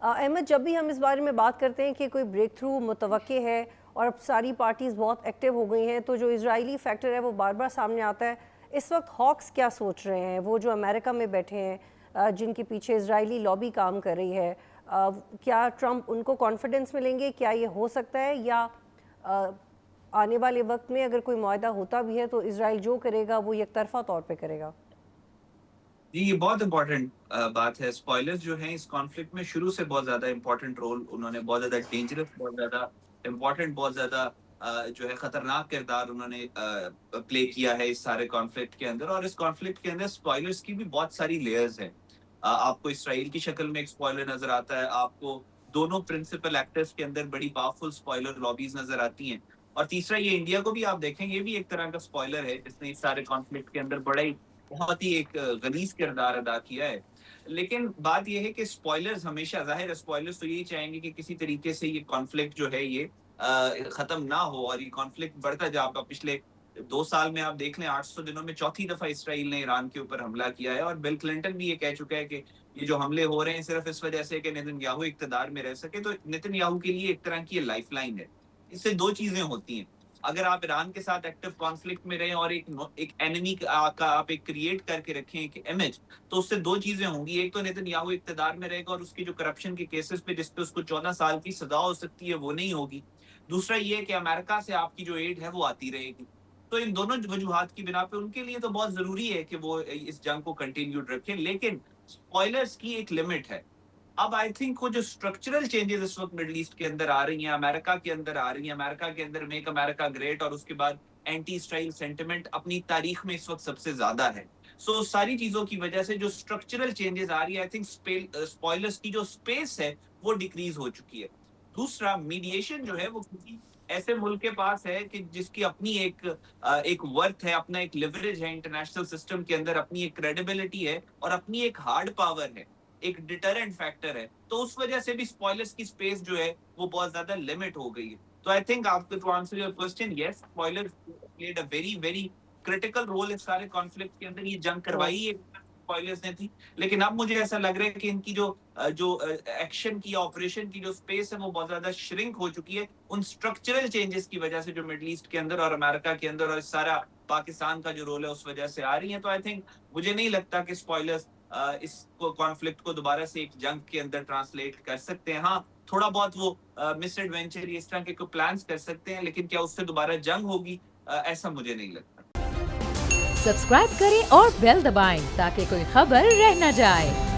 احمد، جب بھی ہم اس بارے میں بات کرتے ہیں کہ کوئی بریک تھرو متوقع ہے اور اب ساری پارٹیز بہت ایکٹیو ہو گئی ہیں، تو جو اسرائیلی فیکٹر ہے وہ بار بار سامنے آتا ہے۔ اس وقت ہاکس کیا سوچ رہے ہیں، وہ جو امریکہ میں بیٹھے ہیں، جن کے پیچھے اسرائیلی لابی کام کر رہی ہے، کیا ٹرمپ ان کو کانفیڈنس ملیں گے؟ کیا یہ ہو سکتا ہے، یا آنے والے وقت میں اگر کوئی معاہدہ ہوتا بھی ہے تو اسرائیل جو کرے گا وہ یک طرفہ طور پہ کرے گا؟ جی، یہ بہت امپورٹنٹ بات ہے۔ اسپوائلرز جو ہیں اس کانفلکٹ میں شروع سے بہت زیادہ امپورٹنٹ رول انہوں نے، بہت زیادہ ڈینجرس، بہت زیادہ امپورٹنٹ، بہت زیادہ جو ہے خطرناک کردار انہوں نے پلے کیا ہے اس سارے کانفلکٹ کے اندر۔ اور اس کانفلکٹ کے اندر اسپوائلرز کی بھی بہت ساری لیئرز ہیں۔ آپ کو اسرائیل کی شکل میں ایک اسپوائلر نظر آتا ہے، آپ کو دونوں پرنسپل ایکٹرز کے اندر بڑی پاورفل اسپوائلر لابیز نظر آتی ہیں، اور تیسرا یہ انڈیا کو بھی آپ دیکھیں، یہ بھی ایک طرح کا اسپوائلر ہے جس نے اس سارے کانفلکٹ کے اندر بہت ہی ایک غلیظ کردار ادا کیا ہے۔ لیکن بات یہ ہے کہ اسپوائلرز ہمیشہ، ظاہر ہے اسپوائلرز تو یہی چاہیں گے کہ کسی طریقے سے یہ کانفلکٹ جو ہے یہ ختم نہ ہو، اور یہ کانفلکٹ بڑھتا جائے۔ آپ کا پچھلے 2 سال میں آپ دیکھ لیں، 800 دنوں میں چوتھی دفعہ اسرائیل نے ایران کے اوپر حملہ کیا ہے، اور بل کلنٹن بھی یہ کہہ چکا ہے کہ یہ جو حملے ہو رہے ہیں صرف اس وجہ سے کہ نتن یاہو اقتدار میں رہ سکے۔ تو نتن یاہو کے لیے ایک طرح کی یہ لائف لائن ہے۔ اس سے دو چیزیں ہوتی ہیں: اگر آپ ایران کے ساتھ ایکٹیو کانفلکٹ میں رہیں اور ایک اینمی کا آپ ایک کریٹ کر کے رکھیں ایک امیج، تو اس سے دو چیزیں ہوں گی۔ ایک تو نتن یاہو اقتدار میں رہے گا اور اس کی جو کرپشن کے کیسز پہ جس پہ اس کو 14 سال کی سزا ہو سکتی ہے وہ نہیں ہوگی۔ دوسرا یہ کہ امریکہ سے آپ کی جو ایڈ ہے وہ آتی رہے گی۔ تو ان دونوں وجوہات کی بنا پہ ان کے لیے تو بہت ضروری ہے کہ وہ اس جنگ کو کنٹینیوڈ رکھیں، لیکن اسپوائلرز کی ایک لمٹ ہے۔ اب آئی تھنک وہ جو اسٹرکچرل چینجز اس وقت مڈل ایسٹ کے اندر آ رہی ہیں، امریکہ کے اندر آ رہی ہیں، امریکہ کے اندر میک امریکہ گریٹ اور اس کے بعد اینٹی اسرائیل سینٹیمنٹ اپنی تاریخ میں اس وقت سب سے زیادہ ہے۔ سو ساری چیزوں کی وجہ سے جو اسٹرکچرل چینجز آ رہی ہے، آئی تھنک اسپوائلرز کی جو اسپیس ہے وہ ڈیکریز ہو چکی ہے۔ دوسرا، میڈیشن جو ہے وہ کسی ایسے ملک کے پاس ہے کہ جس کی اپنی ایک ورتھ ہے، اپنا ایک لیوریج ہے انٹرنیشنل سسٹم کے اندر، اپنی ایک کریڈیبلٹی ہے اور اپنی ایک ہارڈ پاور ہے، ایک ڈیٹرنٹ فیکٹر ہے۔ تو اس وجہ سے بھی اسپوائلرز کی اسپیس جو ہے وہ بہت زیادہ لمٹ ہو گئی ہے۔ تو آئی تھنک آپ کو to answer your question, yes, spoilers played a very very critical role اس سارے کانفلکٹ کے اندر۔ یہ جنگ کروائی ہے اسپوائلرز نے تھی، لیکن اب مجھے ایسا لگ رہا ہے کہ ان کی جو ایکشن کی، آپریشن کی جو اسپیس ہے وہ بہت زیادہ شرنک ہو چکی ہے ان اسٹرکچرل چینجز کی وجہ سے جو مڈل ایسٹ کے اندر اور امریکہ کے اندر اور اس سارا پاکستان کا جو رول ہے اس وجہ سے آ رہی ہیں۔ تو آئی تھنک مجھے نہیں لگتا کہ اسپوائلرز اس کانفلکٹ کو دوبارہ سے ایک جنگ کے اندر ٹرانسلیٹ کر سکتے ہیں۔ ہاں، تھوڑا بہت وہ مس ایڈونچر اس طرح کے کوئی پلانس کر سکتے ہیں، لیکن کیا اس سے دوبارہ جنگ ہوگی، ایسا مجھے نہیں لگتا۔ سبسکرائب کریں اور بیل دبائیں تاکہ کوئی خبر رہ نہ جائے۔